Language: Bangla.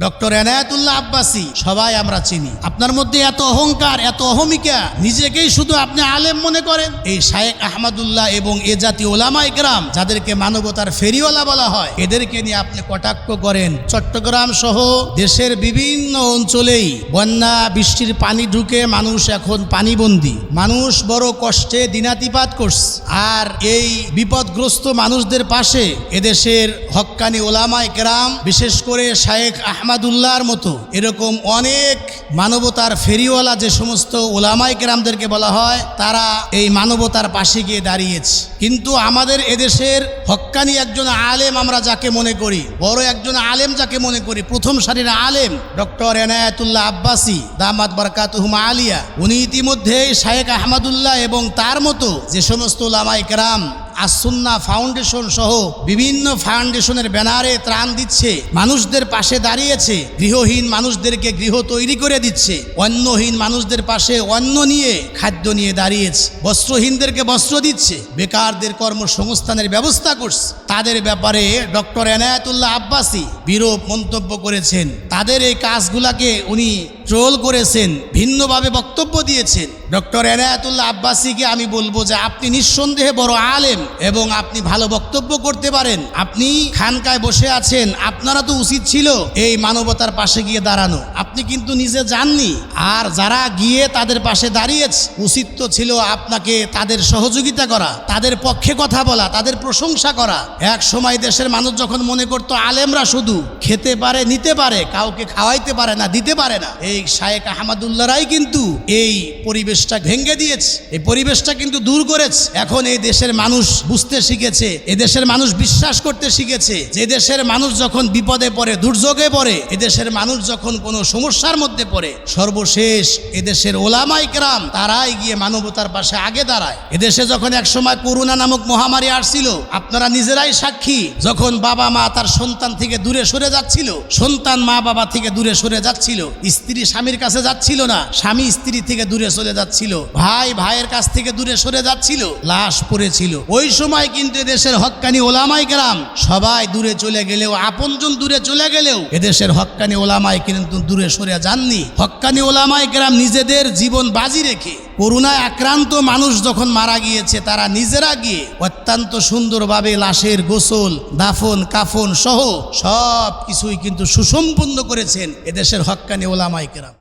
ডক্টর এনায়েতুল্লাহ আব্বাসী সবাই আমরা চিনি। আপনার মধ্যে এত অহংকার, এত অহমিকা, নিজেকেই শুধু আপনি আলেম মনে করেন। এই শায়েখ আহমদুল্লাহ এবং এ জাতীয় ওলামায়ে কেরাম যাদেরকে মানবতার ফেরিওয়ালা বলা হয়, এদেরকে নিয়ে আপনি কটাক্ষ করেন। চট্টগ্রাম সহ দেশের বিভিন্ন অঞ্চলেই বন্যা বৃষ্টির পানি ঢুকে মানুষ এখন পানিবন্দী, মানুষ বড় কষ্টে দিনাতিপাত করছে। আর এই বিপদগ্রস্ত মানুষদের পাশে এদেশের হক্কানি ওলামায়ে কেরাম, বিশেষ করে শায়েখ আহমদুল্লাহর মতো এরকম অনেক মানবতার ফেরিওয়ালা যে সমস্ত ওলামায়ে কেরামদেরকে বলা হয়, তারা এই মানবতার পাশে গিয়ে দাঁড়িয়েছে। কিন্তু আমাদের এদেশের হক্কানি একজন আলেম আমরা যাকে মনে করি, বড় একজন আলেম যাকে মনে করি, প্রথম সারির আলেম ডক্টর এনায়েতুল্লাহ আব্বাসী দামাত বারাকাতুহুম আলিয়া, উনি ইতিমধ্যেই শায়েখ আহমদুল্লাহ এবং তার মতো যে সমস্ত ওলামায়ে কেরাম আস-সুন্নাহ ফাউন্ডেশন সহ বিভিন্ন ফাউন্ডেশনের ব্যানারে ত্রাণ দিচ্ছে, মানুষদের পাশে দাঁড়িয়েছে, গৃহহীন মানুষদেরকে গৃহ তৈরি করে দিচ্ছে, অন্নহীন মানুষদের পাশে অন্ন নিয়ে খাদ্য নিয়ে দাঁড়িয়েছে, বস্ত্রহীনদেরকে বস্ত্র দিচ্ছে, বেকারদের কর্মসংস্থানের ব্যবস্থা করছে। তাদের ব্যাপারে ডক্টর এনায়েতুল্লাহ আব্বাসী বিরূপ মন্তব্য করেছেন। তাদের এই কাজগুলাকে উনি ট্রোল করেছেন, ভিন্নভাবে বক্তব্য দিয়েছেন। ডক্টর এনায়েতুল্লাহ আব্বাসীকে আমি বলবো যে আপনি নিঃসন্দেহে বড় আলেম এবং আপনি ভালো বক্তব্য করতে পারেন। আপনি খানকায় বসে আছেন, আপনারা তো উচিত ছিল এই মানবতার পাশে গিয়ে দাঁড়ানো। আপনি কিন্তু নিজে যাননি, আর যারা গিয়ে তাদের পাশে দাঁড়িয়েছে, উচিত তো ছিল আপনাকে তাদের সহযোগিতা করা, তাদের পক্ষে কথা বলা, তাদের প্রশংসা করা। এক সময় দেশের মানুষ যখন মনে করতো আলেমরা শুধু খেতে পারে, নিতে পারে, কাউকে খাওয়াইতে পারে না, দিতে পারে না, এই শায়েখ আহমদুল্লাহরাই কিন্তু এই পরিবেশটা ভেঙে দিয়েছে, এই পরিবেশটা কিন্তু দূর করেছে। এখন এই দেশের মানুষ বুঝতে শিখেছে, এদেশের মানুষ বিশ্বাস করতে শিখেছে যে দেশের মানুষ যখন বিপদে পড়ে, দুর্যোগে পড়ে, এদেশের মানুষ যখন কোনো সমস্যার মধ্যে পড়ে, সর্বশেষ এদেশের ওলামায়ে কেরাম তারাই গিয়ে মানবতার পাশে আগে দাঁড়ায়। এদেশে যখন এক সময় করোনা নামক মহামারী আসছিল, আপনারা নিজেরাই সাক্ষী, যখন বাবা মা তার সন্তান থেকে দূরে সরে যাচ্ছিল, সন্তান মা বাবা থেকে দূরে সরে যাচ্ছিল, স্ত্রী স্বামীর কাছে যাচ্ছিল না, স্বামী স্ত্রী থেকে দূরে চলে যাচ্ছিল, ভাই ভাইয়ের কাছ থেকে দূরে সরে যাচ্ছিল, লাশ পড়েছিল। ওই সময় কিন্তু এদেশের হক্কানি ওলামায়ে কেরাম সবাই দূরে চলে গেলেও, আপনজন দূরে চলে গেলেও, এদেশের হক্কানি ওলামায়ে কিন্তু দূরে সরে যাননি। হক্কানি ওলামায়ে কেরাম নিজেদের জীবন বাজি রেখে করোনায় আক্রান্ত মানুষ যখন মারা গিয়েছে, তারা নিজেরা গিয়ে অত্যন্ত সুন্দরভাবে লাশের গোসল, দাফন, কাফন সহ সব কিছুই কিন্তু সুসম্পন্ন করেছেন এদেশের হক্কানি ওলামায়ে কেরাম।